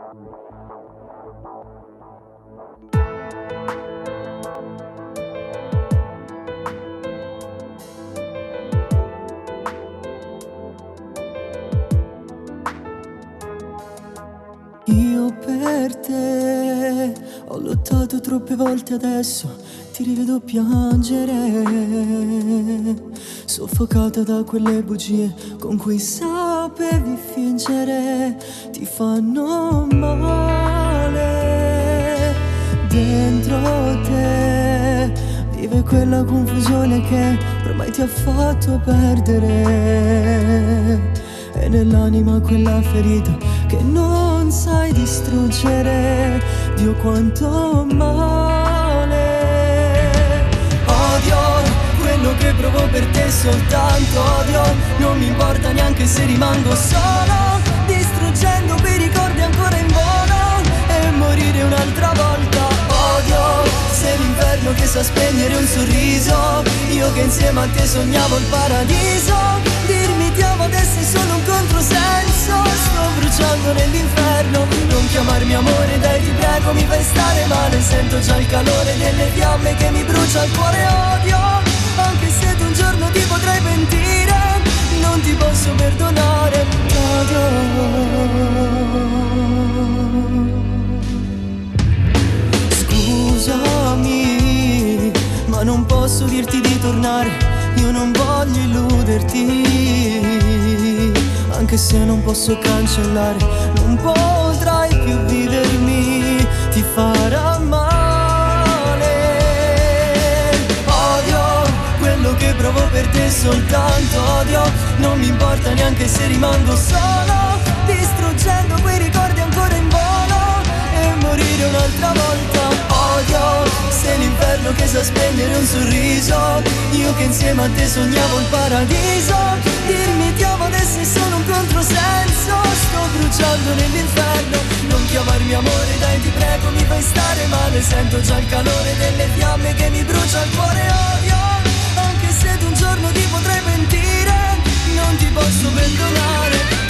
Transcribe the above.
Io per te ho lottato troppe volte, adesso ti rivedo piangere, soffocata da quelle bugie con cui sapevi fingere, ti fanno male. Dentro te vive quella confusione che ormai ti ha fatto perdere, e nell'anima quella ferita che non sai distruggere. Dio quanto male. Odio quello che provo per te, soltanto odio. Non mi importa neanche se rimango solo, distruggendo quei ricordi ancora in volo e morire un'altra volta. Odio se l'inferno che sa spegnere un sorriso, io che insieme a te sognavo il paradiso. Dirmi ti amo adesso è solo un controsenso, sto bruciando nell'inferno. Non chiamarmi amore, dai ti prego, mi fai stare male. Sento già il calore delle fiamme che mi brucia il cuore. Odio, anche se un giorno ti potrai pentire, non ti posso perdonare. Scusami, ma non posso dirti di tornare, io non voglio illuderti, anche se non posso cancellare, non potrai più vivermi, ti farà male. Odio quello che provo per te, soltanto odio. Non mi importa neanche se rimango solo, distruggendo quei ricordi ancora in volo e morire un'altra volta. Odio se l'inferno che sa spegnere un sorriso, io che insieme a te sognavo il paradiso. Dirmi ti amo adesso è solo un controsenso, sto bruciando nell'inferno. Non chiamarmi amore, dai ti prego, mi fai stare male. Sento già il calore delle fiamme che mi brucia il cuore. Odio, anche se un giorno ti potrai pentire, non ti posso perdonare.